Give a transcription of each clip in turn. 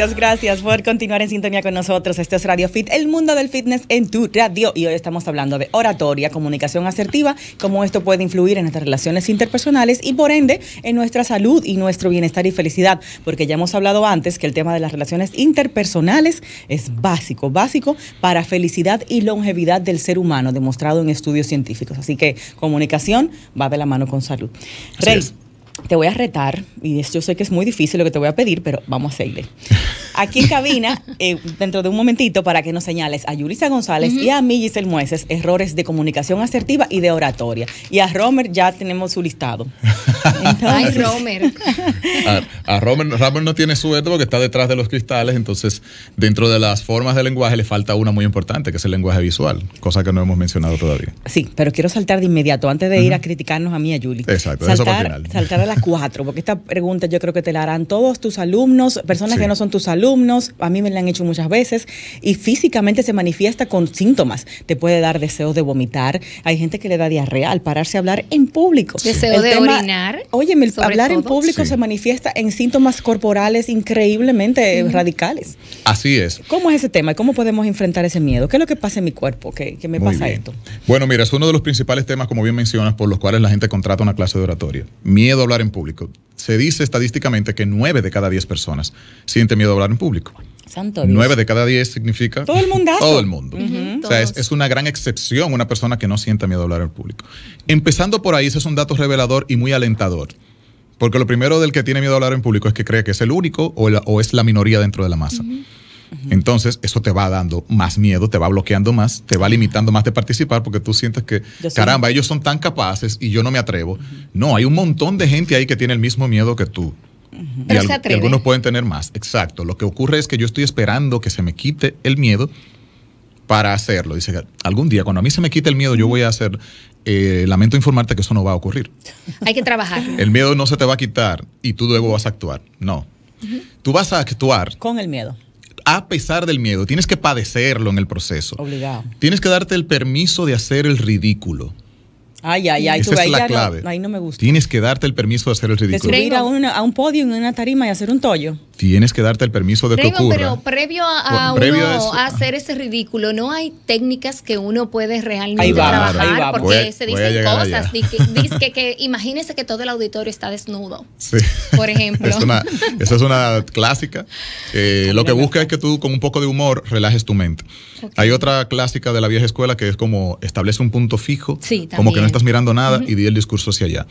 Gracias por continuar en sintonía con nosotros. Esto es Radio Fit, el mundo del fitness en tu radio. Y hoy estamos hablando de oratoria, comunicación asertiva, cómo esto puede influir en nuestras relaciones interpersonales y por ende en nuestra salud y nuestro bienestar y felicidad. Porque ya hemos hablado antes que el tema de las relaciones interpersonales es básico para felicidad y longevidad del ser humano, demostrado en estudios científicos. Así que comunicación va de la mano con salud. Rey, te voy a retar, y yo sé que es muy difícil lo que te voy a pedir, pero vamos a seguirle. Aquí en cabina, dentro de un momentito, para que nos señales a Yulisa González y a mí, Giselle Mueces, errores de comunicación asertiva y de oratoria. Y a Romer ya tenemos su listado. Entonces, ay, Romer. A Romer no tiene suerte porque está detrás de los cristales, entonces dentro de las formas del lenguaje le falta una muy importante, que es el lenguaje visual, cosa que no hemos mencionado todavía. Sí, pero quiero saltar de inmediato, antes de ir a criticarnos a mí y a Yuli. Exacto, eso para el final. Saltar a las 4, porque esta pregunta yo creo que te la harán todos tus alumnos, personas que no son tus alumnos, a mí me la han hecho muchas veces, y físicamente se manifiesta con síntomas. Te puede dar deseo de vomitar, hay gente que le da diarrea al pararse a hablar en público. Deseo de orinar. Oye, hablar en público se manifiesta en síntomas corporales increíblemente radicales. Así es. ¿Cómo es ese tema? ¿Cómo podemos enfrentar ese miedo? ¿Qué es lo que pasa en mi cuerpo? ¿Qué me Muy pasa bien. esto? Bueno, mira, es uno de los principales temas, como bien mencionas, por los cuales la gente contrata una clase de oratoria. Miedo a hablar en público. Se dice estadísticamente que 9 de cada 10 personas sienten miedo a hablar en público. Santo Dios. 9 de cada 10 significa... Todo el mundazo. Todo el mundo. O sea, es una gran excepción una persona que no sienta miedo a hablar en público. Empezando por ahí, ese es un dato revelador y muy alentador. Porque lo primero del que tiene miedo a hablar en público es que cree que es el único o es la minoría dentro de la masa. Entonces, eso te va dando más miedo, te va bloqueando más, te va limitando más de participar porque tú sientes que, caramba, ellos son tan capaces y yo no me atrevo. No, hay un montón de gente ahí que tiene el mismo miedo que tú. Y algunos pueden tener más. Exacto. Lo que ocurre es que yo estoy esperando que se me quite el miedo para hacerlo. Dice, algún día, cuando a mí se me quite el miedo, yo voy a hacer... lamento informarte que eso no va a ocurrir. Hay que trabajar. El miedo no se te va a quitar y tú luego vas a actuar. No. Tú vas a actuar... Con el miedo. A pesar del miedo. Tienes que padecerlo en el proceso. Obligado. Tienes que darte el permiso de hacer el ridículo. Ay. Esa es la clave. No, ahí no me gusta. Tienes que darte el permiso de hacer el ridículo. De subir a un podio en una tarima y hacer un tollo. Tienes que darte el permiso de que ocurra. Pero previo a hacer ese ridículo, ¿no hay técnicas que uno puede realmente trabajar? Porque se dicen cosas. Dice que imagínese que todo el auditorio está desnudo. Sí. Por ejemplo. Esa es una clásica. Lo que busca es que tú, con un poco de humor, relajes tu mente. Okay. Hay otra clásica de la vieja escuela que es como establece un punto fijo, como que no estás mirando nada y di el discurso hacia allá.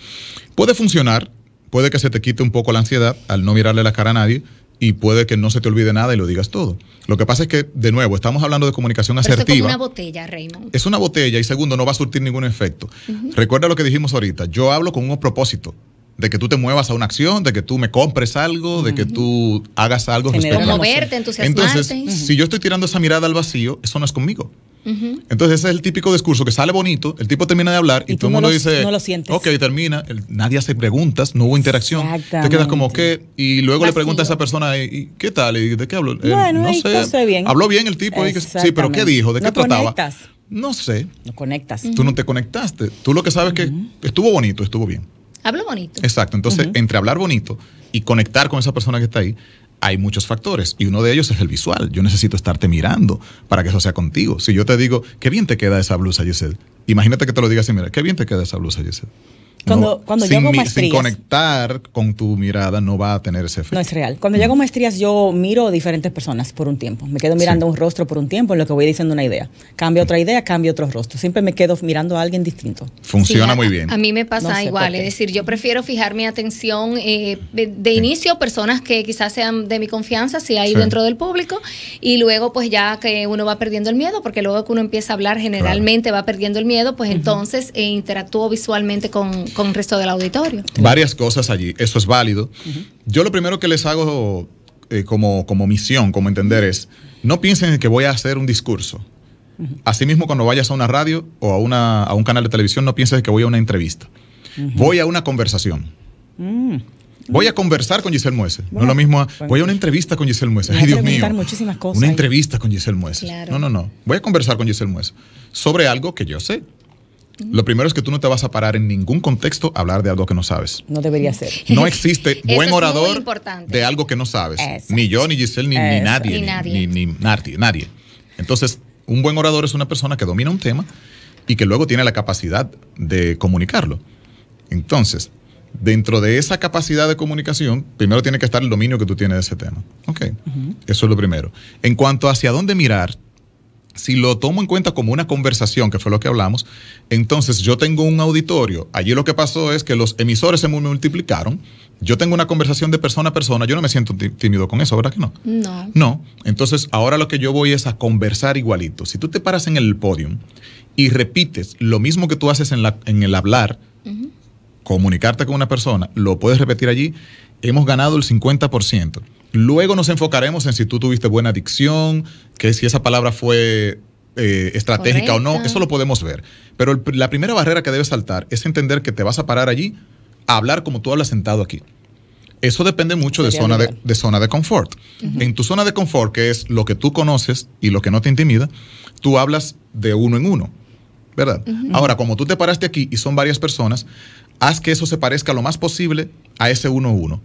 Puede funcionar, puede que se te quite un poco la ansiedad al no mirarle la cara a nadie y puede que no se te olvide nada y lo digas todo. Lo que pasa es que, de nuevo, estamos hablando de comunicación asertiva. Pero es como una botella, Raymond. Es una botella y segundo, no va a surtir ningún efecto. Recuerda lo que dijimos ahorita, yo hablo con un propósito. De que tú te muevas a una acción, de que tú me compres algo, de que tú hagas algo. Como moverte, entusiasmarte. Entonces, si yo estoy tirando esa mirada al vacío, eso no es conmigo. Entonces, ese es el típico discurso que sale bonito, el tipo termina de hablar y todo el mundo dice, no lo sientes. Ok, termina, nadie hace preguntas, no hubo interacción. Te quedas como, ¿qué? Y luego le preguntas a esa persona, ¿y qué tal? ¿Y de qué habló? Bueno, no sé. Bien. Habló bien el tipo. Sí, pero ¿qué dijo? ¿De qué trataba? Conectas. No sé. No conectas. Tú no te conectaste. Tú lo que sabes es que estuvo bonito, estuvo bien. Hablo bonito. Exacto. Entonces, entre hablar bonito y conectar con esa persona que está ahí, hay muchos factores. Y uno de ellos es el visual. Yo necesito estarte mirando para que eso sea contigo. Si yo te digo, qué bien te queda esa blusa, Giselle. Imagínate que te lo digas así, mira, qué bien te queda esa blusa, Giselle. Cuando yo hago maestrías, sin conectar con tu mirada no va a tener ese efecto. No es real. Cuando yo hago maestrías yo miro diferentes personas por un tiempo. Me quedo mirando un rostro por un tiempo en lo que voy diciendo una idea. Cambio otra idea, cambio otro rostro. Siempre me quedo mirando a alguien distinto. Funciona muy bien. A mí me pasa igual. Es decir, yo prefiero fijar mi atención de inicio, personas que quizás sean de mi confianza, si hay dentro del público, y luego pues ya que uno va perdiendo el miedo, porque luego que uno empieza a hablar generalmente va perdiendo el miedo, pues entonces interactúo visualmente con el resto del auditorio. Varias cosas allí, eso es válido. Yo lo primero que les hago como misión, como entender es, no piensen en que voy a hacer un discurso. Asimismo, cuando vayas a una radio o a un canal de televisión, no pienses que voy a una entrevista. Voy a una conversación. Voy a conversar con Giselle Mueces. Bueno, no es lo mismo, voy a una entrevista con Giselle Mueces. Ay, Dios mío. Muchísimas cosas una entrevista con Giselle Mueces. Claro. No. Voy a conversar con Giselle Mueces sobre algo que yo sé. Lo primero es que tú no te vas a parar en ningún contexto a hablar de algo que no sabes. No debería ser. No existe buen orador importante. de algo que no sabes. Exacto. Ni yo, ni Giselle, ni nadie. Nadie. Entonces, un buen orador es una persona que domina un tema y que luego tiene la capacidad de comunicarlo. Entonces, dentro de esa capacidad de comunicación, primero tiene que estar el dominio que tú tienes de ese tema. Ok, eso es lo primero. En cuanto a hacia dónde mirar, si lo tomo en cuenta como una conversación, que fue lo que hablamos, entonces yo tengo un auditorio. Allí lo que pasó es que los emisores se multiplicaron. Yo tengo una conversación de persona a persona. Yo no me siento tímido con eso, ¿verdad que no? No. Entonces, ahora lo que yo voy es a conversar igualito. Si tú te paras en el podium y repites lo mismo que tú haces en el hablar, comunicarte con una persona, lo puedes repetir allí, hemos ganado el 50%. Luego nos enfocaremos en si tú tuviste buena dicción, que si esa palabra fue estratégica o no, eso lo podemos ver. Pero la primera barrera que debes saltar es entender que te vas a parar allí a hablar como tú hablas sentado aquí. Eso depende mucho de zona de confort. En tu zona de confort, que es lo que tú conoces y lo que no te intimida, tú hablas de uno en uno, ¿verdad? Ahora, como tú te paraste aquí y son varias personas, haz que eso se parezca lo más posible a ese uno a uno.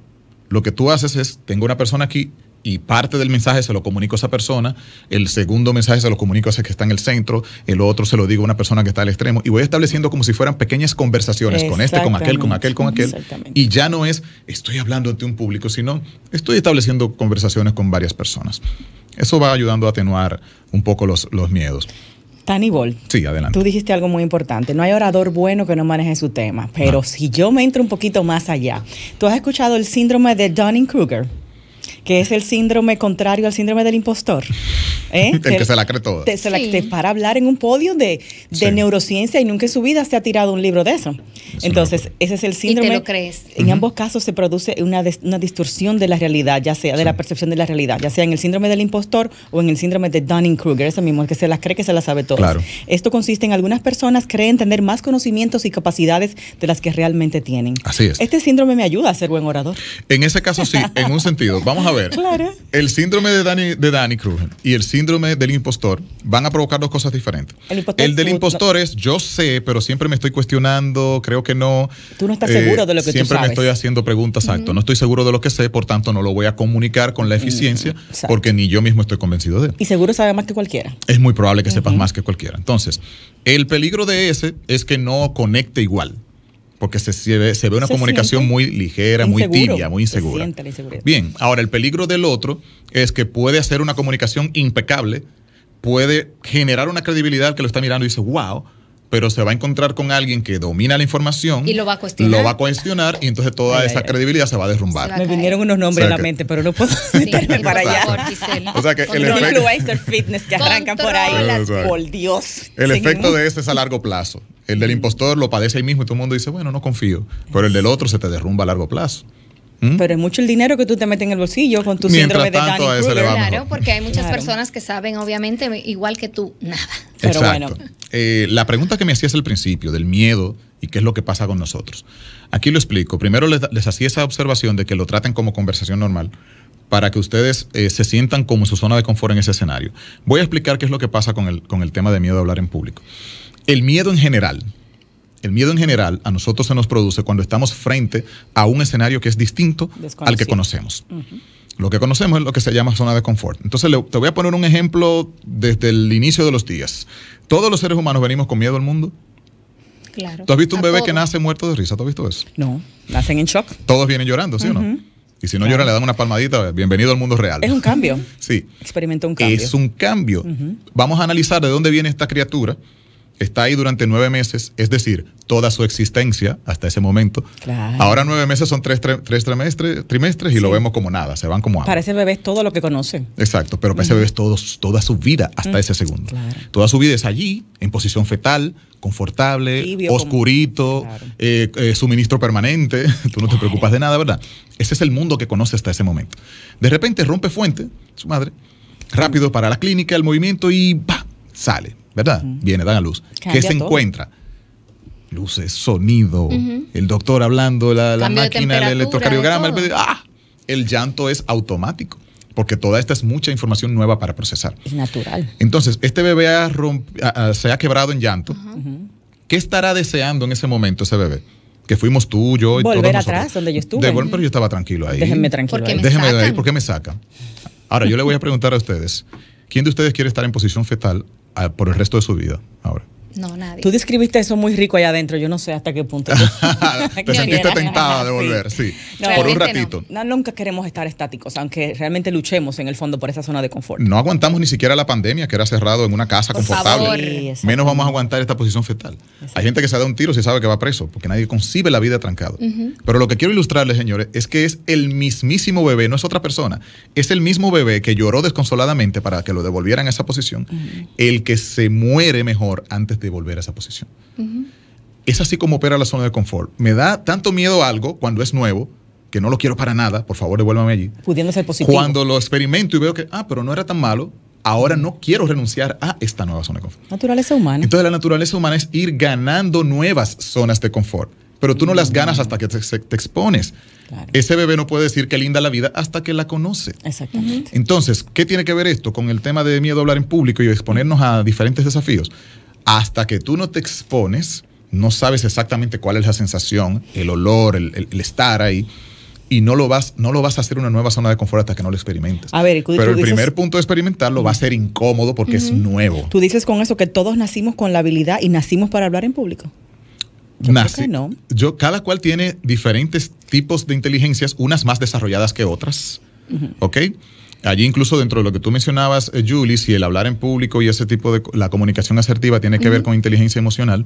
Lo que tú haces es, tengo una persona aquí y parte del mensaje se lo comunico a esa persona, el segundo mensaje se lo comunico a ese que está en el centro, el otro se lo digo a una persona que está al extremo, y voy estableciendo como si fueran pequeñas conversaciones con este, con aquel, con aquel, con aquel. Y ya no es, estoy hablando ante un público, sino estoy estableciendo conversaciones con varias personas. Eso va ayudando a atenuar un poco los miedos. Tannibal, sí, adelante. Tú dijiste algo muy importante. No hay orador bueno que no maneje su tema. Pero si yo me entro un poquito más allá, ¿tú has escuchado el síndrome de Dunning-Kruger? Que es el síndrome contrario al síndrome del impostor. El que se la cree toda. Para hablar en un podio de neurociencia y nunca en su vida se ha tirado un libro de eso. Entonces, ese es el síndrome. Y te lo crees. En ambos casos se produce una distorsión de la realidad, ya sea de la percepción de la realidad, ya sea en el síndrome del impostor o en el síndrome de Dunning-Kruger, eso mismo, el que se las cree que se las sabe todas. Claro. Esto consiste en algunas personas creen tener más conocimientos y capacidades de las que realmente tienen. Así es. Este síndrome me ayuda a ser buen orador. En ese caso sí, en un sentido. Vamos a ver. Claro. El síndrome de Dunning-Kruger y el síndrome del impostor van a provocar dos cosas diferentes. El del impostor es, yo sé, pero siempre me estoy cuestionando, creo que no. Tú no estás seguro de lo que tú sabes. Siempre me estoy haciendo preguntas, exacto. No estoy seguro de lo que sé, por tanto no lo voy a comunicar con la eficiencia porque ni yo mismo estoy convencido de él. Y seguro sabe más que cualquiera. Es muy probable que sepas más que cualquiera. Entonces, el peligro de ese es que no conecte igual. Porque se ve una comunicación muy ligera, muy tibia, muy insegura. Bien, ahora el peligro del otro es que puede hacer una comunicación impecable, puede generar una credibilidad que lo está mirando y dice, wow, pero se va a encontrar con alguien que domina la información. Y lo va a cuestionar. Y entonces toda esa credibilidad se va a derrumbar. Me vinieron unos nombres a la mente, pero no puedo meterme para allá. O sea que el influencer fitness que arrancan por ahí. Por Dios. El efecto de este es a largo plazo. El del impostor lo padece ahí mismo y todo el mundo dice, bueno, no confío. Pero el del otro se te derrumba a largo plazo. Pero es mucho el dinero que tú te metes en el bolsillo con tu síndrome de Dunning-Kruger. Claro, porque hay muchas personas que saben, obviamente, igual que tú, nada. Pero exacto. Bueno. La pregunta que me hacías al principio del miedo y qué es lo que pasa con nosotros. Aquí lo explico. Primero les hacía esa observación de que lo traten como conversación normal para que ustedes se sientan como en su zona de confort en ese escenario. Voy a explicar qué es lo que pasa con el tema de miedo a hablar en público. El miedo en general a nosotros se nos produce cuando estamos frente a un escenario que es distinto al que conocemos. Lo que conocemos es lo que se llama zona de confort. Entonces te voy a poner un ejemplo desde el inicio de los días. Todos los seres humanos venimos con miedo al mundo. Claro. ¿Tú has visto un bebé que nace muerto de risa? ¿Tú has visto eso? No, nacen en shock. Todos vienen llorando, ¿sí o no? Y si no lloran, le dan una palmadita, bienvenido al mundo real. Es un cambio. Sí. Experimenta un cambio. Es un cambio. Vamos a analizar de dónde viene esta criatura. Está ahí durante 9 meses, es decir, toda su existencia hasta ese momento. Claro. Ahora 9 meses son 3 trimestres y lo vemos como nada, se van como agua. Para ese bebé es todo lo que conoce. Exacto, pero para ese bebé es toda su vida hasta ese segundo. Claro. Toda su vida es allí, en posición fetal, confortable, tibio, oscurito, suministro permanente, tú no te preocupas de nada, ¿verdad? Ese es el mundo que conoce hasta ese momento. De repente rompe fuente, su madre, rápido para la clínica, el movimiento y ¡pah! Sale. ¿Verdad? Viene, dan a luz. ¿Qué se encuentra? Luces, sonido, el doctor hablando, la máquina, el electrocardiograma, el llanto es automático, porque toda esta es mucha información nueva para procesar. Es natural. Entonces, este bebé se ha quebrado en llanto ¿Qué estará deseando en ese momento ese bebé? Que fuimos tú, yo y todos volver nosotros. atrás, donde yo estuve. Pero yo estaba tranquilo ahí. Déjenme tranquilo ahí. Déjenme de ahí, ¿por qué me sacan? Ahora, yo le voy a preguntar a ustedes, ¿quién de ustedes quiere estar en posición fetal por el resto de su vida ahora? No, nadie. Tú describiste eso muy rico allá adentro. Yo no sé hasta qué punto. Te sentiste tentada de volver, sí. No, por un ratito. No, nunca queremos estar estáticos, aunque realmente luchemos en el fondo por esa zona de confort. No aguantamos ni siquiera la pandemia, que era cerrado en una casa por confortable. favor. Menos vamos a aguantar esta posición fetal. Hay gente que se da un tiro si sabe que va preso, porque nadie concibe la vida trancado. Pero lo que quiero ilustrarles, señores, es que es el mismísimo bebé, no es otra persona. Es el mismo bebé que lloró desconsoladamente para que lo devolvieran a esa posición, el que se muere mejor antes de volver a esa posición. Es así como opera la zona de confort. Me da tanto miedo algo cuando es nuevo, que no lo quiero para nada, por favor devuélvame allí. Pudiendo ser positivo. Cuando lo experimento y veo que, pero no era tan malo, ahora no quiero renunciar a esta nueva zona de confort. Naturaleza humana. Entonces la naturaleza humana es ir ganando nuevas zonas de confort, pero tú no las ganas hasta que te expones. Claro. Ese bebé no puede decir qué linda la vida hasta que la conoce. Exactamente. Entonces, ¿qué tiene que ver esto con el tema de miedo a hablar en público y exponernos a diferentes desafíos? Hasta que tú no te expones, no sabes exactamente cuál es la sensación, el olor, el estar ahí, y no lo vas a hacer una nueva zona de confort hasta que no lo experimentes. A ver, pero el primer punto de experimentarlo va a ser incómodo porque es nuevo. Tú dices con eso que todos nacimos con la habilidad y nacimos para hablar en público. No. Cada cual tiene diferentes tipos de inteligencias, unas más desarrolladas que otras. ¿Ok? Allí incluso dentro de lo que tú mencionabas, Julie, si el hablar en público y ese tipo de la comunicación asertiva tiene que ver con inteligencia emocional,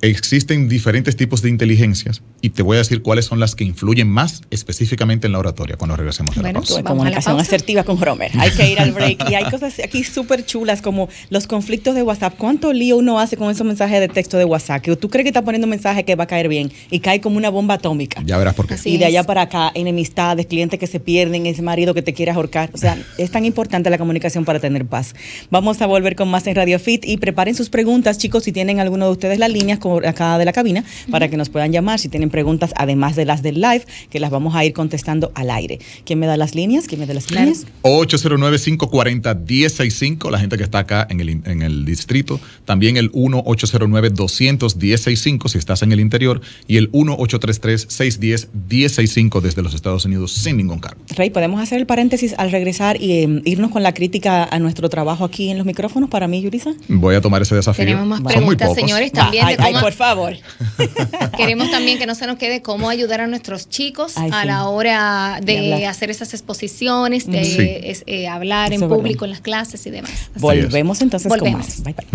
existen diferentes tipos de inteligencias y te voy a decir cuáles son las que influyen más específicamente en la oratoria cuando regresemos a la pausa. Comunicación asertiva con Romer. Hay que ir al break. Y hay cosas aquí súper chulas como los conflictos de WhatsApp. ¿Cuánto lío uno hace con esos mensajes de texto de WhatsApp? Que tú crees que está poniendo un mensaje que va a caer bien y cae como una bomba atómica. Ya verás por qué. Y de allá para acá, enemistades, clientes que se pierden, ese marido que te quiere ahorcar. O sea, es tan importante la comunicación para tener paz. Vamos a volver con más en Radio Fit y preparen sus preguntas, chicos, si tienen alguno de ustedes las líneas acá de la cabina para que nos puedan llamar si tienen preguntas además de las del live, que las vamos a ir contestando al aire. ¿Quién me da las líneas? 809-540-1065, la gente que está acá en el distrito, también el 1-809-200-1065 si estás en el interior y el 1-833-610-1065 desde los Estados Unidos sin ningún cargo. Rey, ¿podemos hacer el paréntesis al regresar y irnos con la crítica a nuestro trabajo aquí en los micrófonos para mí, Yulisa? Voy a tomar ese desafío. Tenemos más preguntas, señores, también. Por favor. Queremos también que no se nos quede cómo ayudar a nuestros chicos a la hora de hacer esas exposiciones, de hablar en público en las clases y demás. Volvemos entonces con más. Bye, bye.